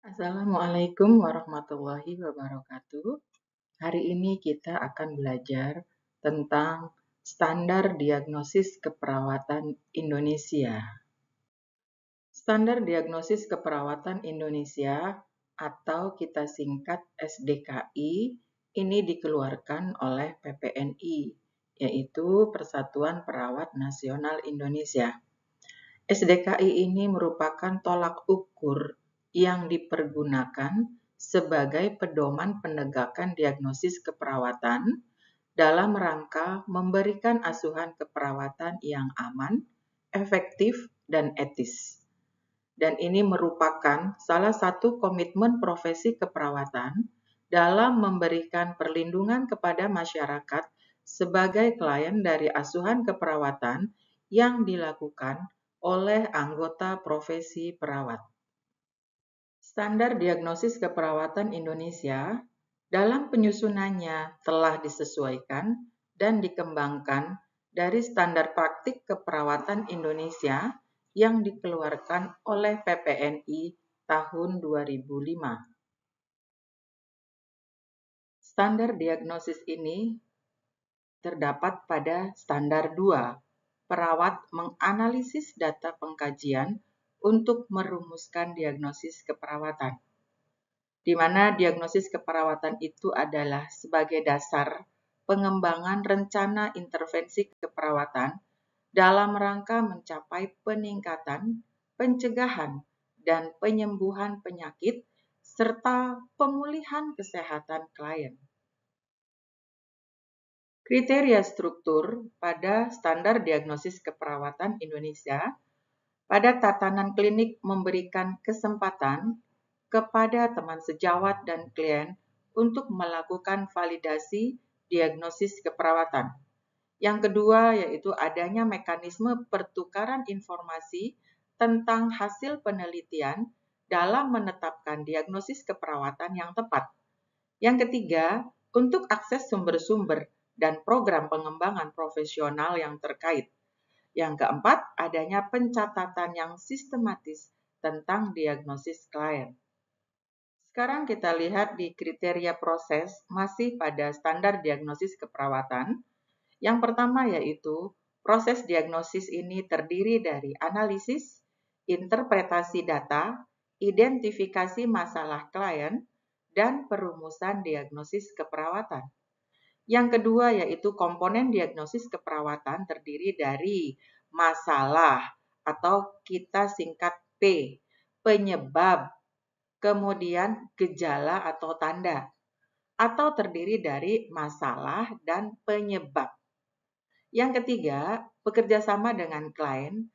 Assalamualaikum warahmatullahi wabarakatuh. Hari ini kita akan belajar tentang standar diagnosis keperawatan Indonesia. Standar diagnosis keperawatan Indonesia atau kita singkat SDKI ini dikeluarkan oleh PPNI, yaitu Persatuan Perawat Nasional Indonesia. SDKI ini merupakan tolak ukur yang dipergunakan sebagai pedoman penegakan diagnosis keperawatan dalam rangka memberikan asuhan keperawatan yang aman, efektif, dan etis. Dan ini merupakan salah satu komitmen profesi keperawatan dalam memberikan perlindungan kepada masyarakat sebagai klien dari asuhan keperawatan yang dilakukan oleh anggota profesi perawat. Standar diagnosis keperawatan Indonesia dalam penyusunannya telah disesuaikan dan dikembangkan dari standar praktik keperawatan Indonesia yang dikeluarkan oleh PPNI tahun 2005. Standar diagnosis ini terdapat pada standar 2. Perawat menganalisis data pengkajian untuk merumuskan diagnosis keperawatan, di mana diagnosis keperawatan itu adalah sebagai dasar pengembangan rencana intervensi keperawatan dalam rangka mencapai peningkatan, pencegahan, dan penyembuhan penyakit, serta pemulihan kesehatan klien. Kriteria struktur pada standar diagnosis keperawatan Indonesia pada tatanan klinik memberikan kesempatan kepada teman sejawat dan klien untuk melakukan validasi diagnosis keperawatan. Yang kedua yaitu adanya mekanisme pertukaran informasi tentang hasil penelitian dalam menetapkan diagnosis keperawatan yang tepat. Yang ketiga, untuk akses sumber-sumber dan program pengembangan profesional yang terkait. Yang keempat, adanya pencatatan yang sistematis tentang diagnosis klien. Sekarang kita lihat di kriteria proses masih pada standar diagnosis keperawatan. Yang pertama yaitu proses diagnosis ini terdiri dari analisis, interpretasi data, identifikasi masalah klien, dan perumusan diagnosis keperawatan. Yang kedua yaitu komponen diagnosis keperawatan terdiri dari masalah atau kita singkat P, penyebab, kemudian gejala atau tanda, atau terdiri dari masalah dan penyebab. Yang ketiga, bekerja sama dengan klien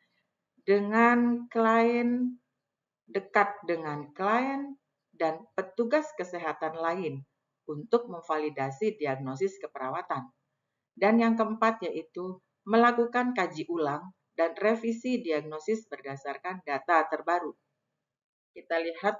dekat dengan klien dan petugas kesehatan lain untuk memvalidasi diagnosis keperawatan. Dan yang keempat yaitu melakukan kaji ulang dan revisi diagnosis berdasarkan data terbaru. Kita lihat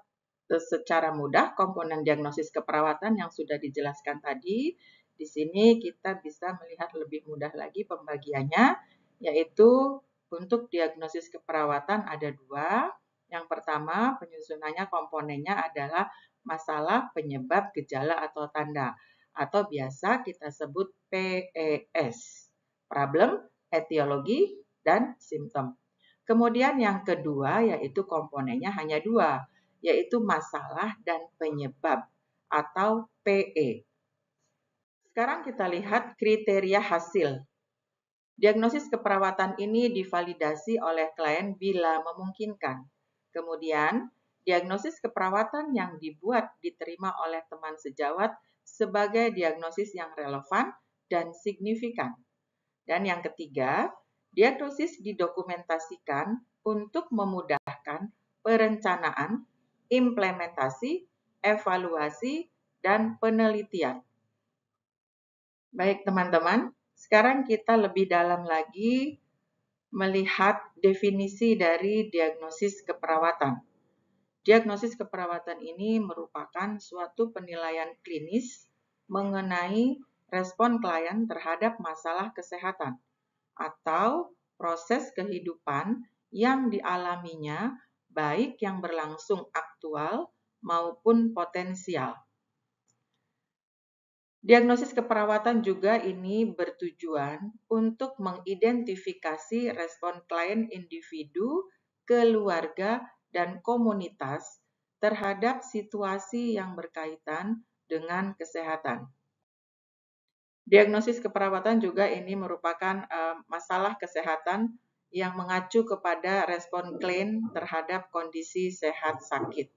secara mudah komponen diagnosis keperawatan yang sudah dijelaskan tadi. Di sini kita bisa melihat lebih mudah lagi pembagiannya, yaitu untuk diagnosis keperawatan ada dua. Yang pertama, penyusunannya komponennya adalah masalah, penyebab, gejala, atau tanda. Atau biasa kita sebut PES. Problem, etiologi, dan simptom. Kemudian yang kedua yaitu komponennya hanya dua, yaitu masalah dan penyebab atau PE. Sekarang kita lihat kriteria hasil. Diagnosis keperawatan ini divalidasi oleh klien bila memungkinkan. Kemudian, diagnosis keperawatan yang dibuat diterima oleh teman sejawat sebagai diagnosis yang relevan dan signifikan. Dan yang ketiga, diagnosis didokumentasikan untuk memudahkan perencanaan, implementasi, evaluasi, dan penelitian. Baik teman-teman, sekarang kita lebih dalam lagi melihat definisi dari diagnosis keperawatan. Diagnosis keperawatan ini merupakan suatu penilaian klinis mengenai respon klien terhadap masalah kesehatan atau proses kehidupan yang dialaminya baik yang berlangsung aktual maupun potensial. Diagnosis keperawatan juga ini bertujuan untuk mengidentifikasi respon klien individu, keluarga, dan komunitas terhadap situasi yang berkaitan dengan kesehatan. Diagnosis keperawatan juga ini merupakan masalah kesehatan yang mengacu kepada respon klien terhadap kondisi sehat sakit.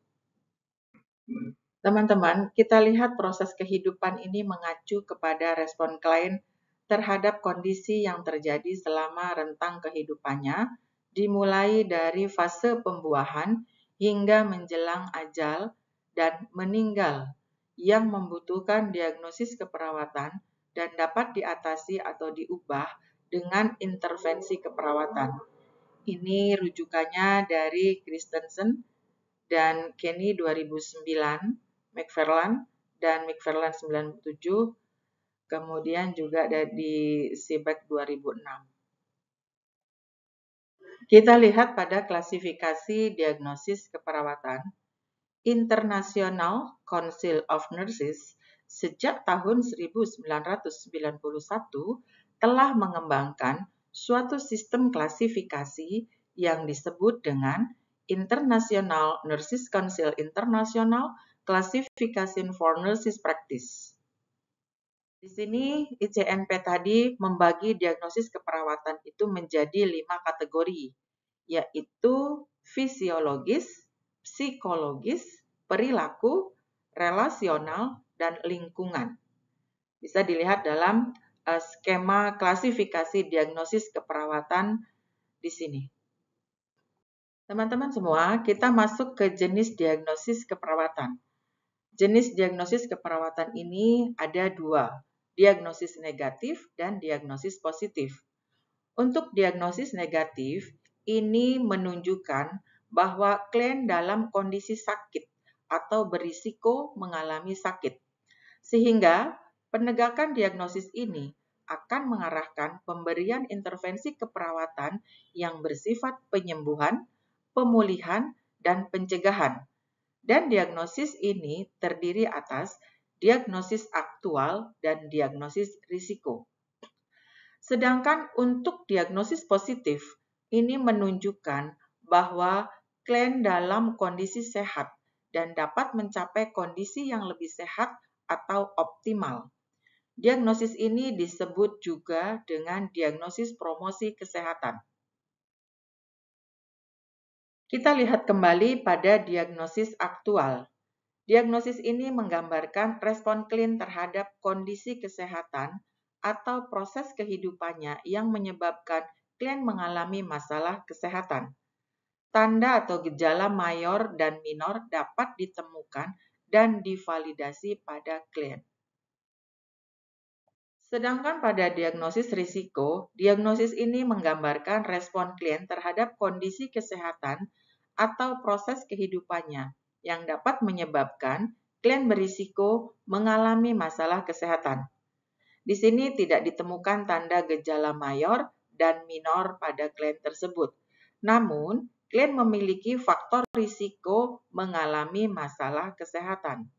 Teman-teman, kita lihat proses kehidupan ini mengacu kepada respon klien terhadap kondisi yang terjadi selama rentang kehidupannya, dimulai dari fase pembuahan hingga menjelang ajal dan meninggal, yang membutuhkan diagnosis keperawatan dan dapat diatasi atau diubah dengan intervensi keperawatan. Ini rujukannya dari Christensen dan Kenny 2009, McFarland dan McFarland 97, kemudian juga di Seebeck 2006. Kita lihat pada klasifikasi diagnosis keperawatan. International Council of Nurses sejak tahun 1991 telah mengembangkan suatu sistem klasifikasi yang disebut dengan International Nurses Council International Classification for Nurses Practice. Di sini ICNP tadi membagi diagnosis keperawatan itu menjadi 5 kategori, yaitu fisiologis, psikologis, perilaku, relasional, dan lingkungan. Bisa dilihat dalam skema klasifikasi diagnosis keperawatan di sini. Teman-teman semua, kita masuk ke jenis diagnosis keperawatan. Jenis diagnosis keperawatan ini ada 2, diagnosis negatif dan diagnosis positif. Untuk diagnosis negatif, ini menunjukkan bahwa klien dalam kondisi sakit atau berisiko mengalami sakit. Sehingga penegakan diagnosis ini akan mengarahkan pemberian intervensi keperawatan yang bersifat penyembuhan, pemulihan, dan pencegahan. Dan diagnosis ini terdiri atas diagnosis aktual dan diagnosis risiko. Sedangkan untuk diagnosis positif, ini menunjukkan bahwa klien dalam kondisi sehat dan dapat mencapai kondisi yang lebih sehat atau optimal. Diagnosis ini disebut juga dengan diagnosis promosi kesehatan. Kita lihat kembali pada diagnosis aktual. Diagnosis ini menggambarkan respon klien terhadap kondisi kesehatan atau proses kehidupannya yang menyebabkan klien mengalami masalah kesehatan. Tanda atau gejala mayor dan minor dapat ditemukan dan divalidasi pada klien. Sedangkan pada diagnosis risiko, diagnosis ini menggambarkan respon klien terhadap kondisi kesehatan atau proses kehidupannya yang dapat menyebabkan klien berisiko mengalami masalah kesehatan. Di sini tidak ditemukan tanda gejala mayor dan minor pada klien tersebut. Namun, klien memiliki faktor risiko mengalami masalah kesehatan.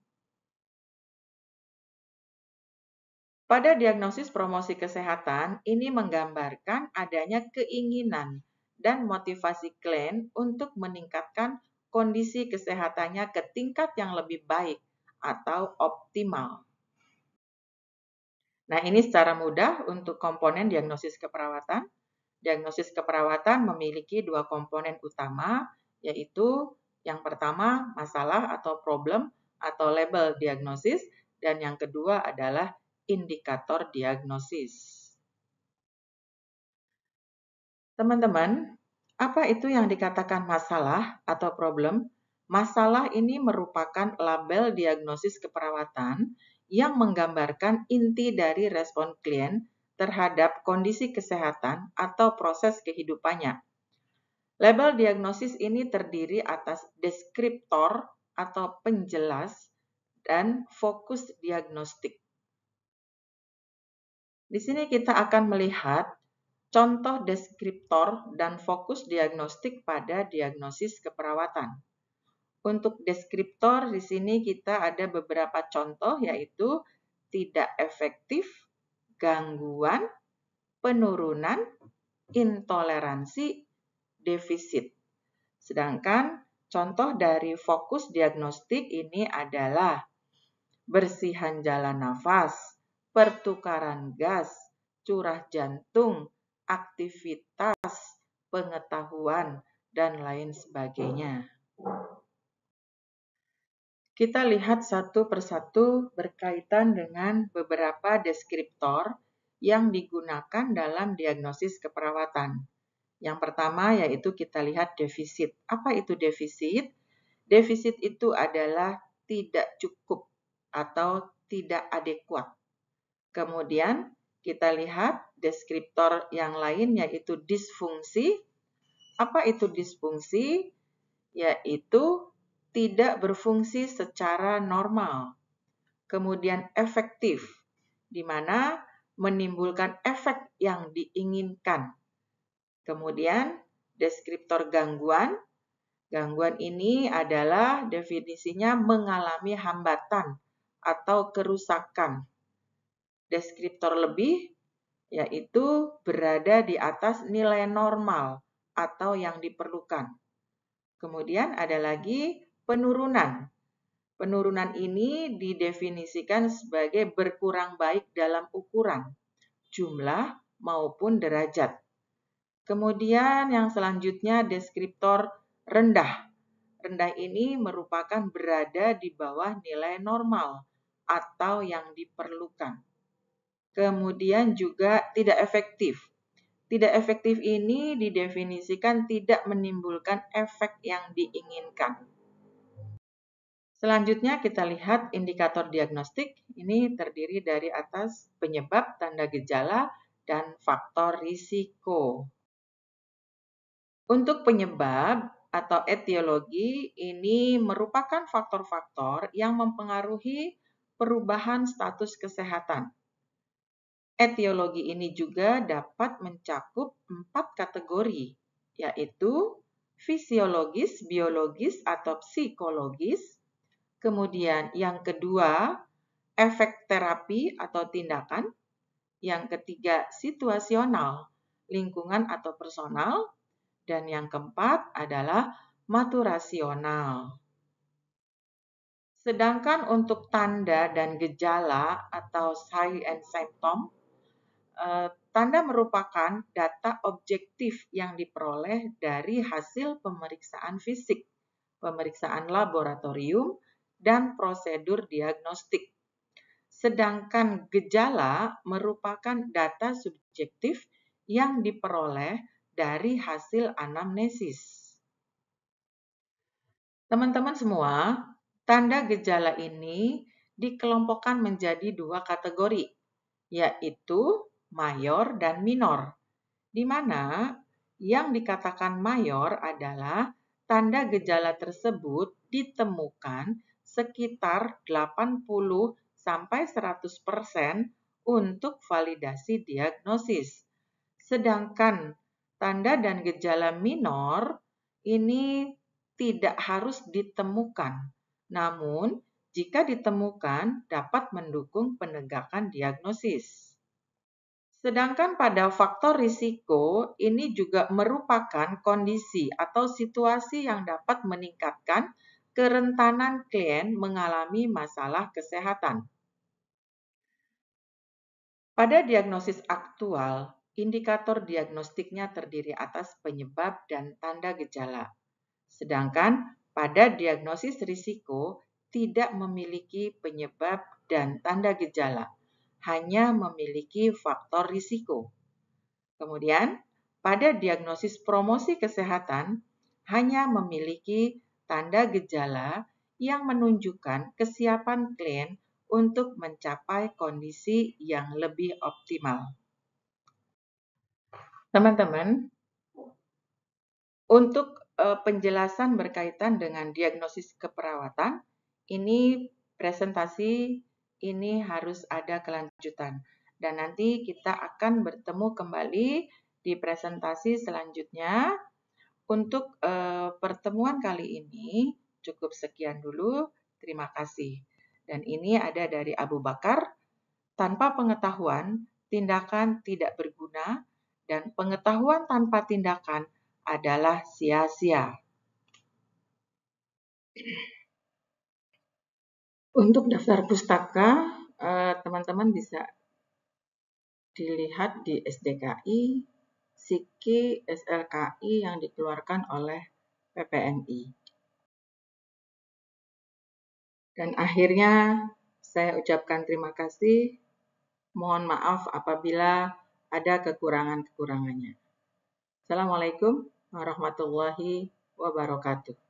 Pada diagnosis promosi kesehatan, ini menggambarkan adanya keinginan dan motivasi klien untuk meningkatkan kondisi kesehatannya ke tingkat yang lebih baik atau optimal. Nah, ini secara mudah untuk komponen diagnosis keperawatan. Diagnosis keperawatan memiliki 2 komponen utama, yaitu yang pertama masalah atau problem atau label diagnosis, dan yang kedua adalah indikator diagnosis. Teman-teman, apa itu yang dikatakan masalah atau problem? Masalah ini merupakan label diagnosis keperawatan yang menggambarkan inti dari respon klien terhadap kondisi kesehatan atau proses kehidupannya. Label diagnosis ini terdiri atas deskriptor atau penjelas dan fokus diagnostik. Di sini kita akan melihat contoh deskriptor dan fokus diagnostik pada diagnosis keperawatan. Untuk deskriptor di sini kita ada beberapa contoh, yaitu tidak efektif, gangguan, penurunan, intoleransi, defisit. Sedangkan contoh dari fokus diagnostik ini adalah bersihan jalan nafas, pertukaran gas, curah jantung, aktivitas, pengetahuan, dan lain sebagainya. Kita lihat satu persatu berkaitan dengan beberapa deskriptor yang digunakan dalam diagnosis keperawatan. Yang pertama yaitu kita lihat defisit. Apa itu defisit? Defisit itu adalah tidak cukup atau tidak adekuat. Kemudian kita lihat deskriptor yang lain yaitu disfungsi. Apa itu disfungsi? Yaitu tidak berfungsi secara normal. Kemudian efektif, di mana menimbulkan efek yang diinginkan. Kemudian deskriptor gangguan. Gangguan ini adalah definisinya mengalami hambatan atau kerusakan. Deskriptor lebih yaitu berada di atas nilai normal atau yang diperlukan. Kemudian ada lagi penurunan. Penurunan ini didefinisikan sebagai berkurang baik dalam ukuran, jumlah maupun derajat. Kemudian yang selanjutnya deskriptor rendah. Rendah ini merupakan berada di bawah nilai normal atau yang diperlukan. Kemudian juga tidak efektif. Tidak efektif ini didefinisikan tidak menimbulkan efek yang diinginkan. Selanjutnya kita lihat indikator diagnostik. Ini terdiri dari atas penyebab, tanda gejala, dan faktor risiko. Untuk penyebab atau etiologi, ini merupakan faktor-faktor yang mempengaruhi perubahan status kesehatan. Etiologi ini juga dapat mencakup 4 kategori, yaitu fisiologis, biologis, atau psikologis. Kemudian yang kedua, efek terapi atau tindakan. Yang ketiga, situasional, lingkungan atau personal. Dan yang keempat adalah maturasional. Sedangkan untuk tanda dan gejala atau sign and symptom, tanda merupakan data objektif yang diperoleh dari hasil pemeriksaan fisik, pemeriksaan laboratorium, dan prosedur diagnostik. Sedangkan gejala merupakan data subjektif yang diperoleh dari hasil anamnesis. Teman-teman semua, tanda gejala ini dikelompokkan menjadi 2 kategori, yaitu mayor dan minor, di mana yang dikatakan mayor adalah tanda gejala tersebut ditemukan sekitar 80-100% untuk validasi diagnosis. Sedangkan tanda dan gejala minor ini tidak harus ditemukan, namun jika ditemukan dapat mendukung penegakan diagnosis. Sedangkan pada faktor risiko, ini juga merupakan kondisi atau situasi yang dapat meningkatkan kerentanan klien mengalami masalah kesehatan. Pada diagnosis aktual, indikator diagnostiknya terdiri atas penyebab dan tanda gejala. Sedangkan pada diagnosis risiko tidak memiliki penyebab dan tanda gejala, hanya memiliki faktor risiko. Kemudian, pada diagnosis promosi kesehatan hanya memiliki tanda gejala yang menunjukkan kesiapan klien untuk mencapai kondisi yang lebih optimal. Teman-teman, untuk penjelasan berkaitan dengan diagnosis keperawatan, ini presentasi ini harus ada kelanjutan. Dan nanti kita akan bertemu kembali di presentasi selanjutnya. Untuk pertemuan kali ini Cukup sekian dulu. Terima kasih. Dan ini ada dari Abu Bakar. Tanpa pengetahuan, tindakan tidak berguna, dan pengetahuan tanpa tindakan adalah sia-sia. Untuk daftar pustaka, teman-teman bisa dilihat di SDKI, SIKI, SLKI yang dikeluarkan oleh PPNI. Dan akhirnya saya ucapkan terima kasih. Mohon maaf apabila ada kekurangan-kekurangannya. Assalamualaikum warahmatullahi wabarakatuh.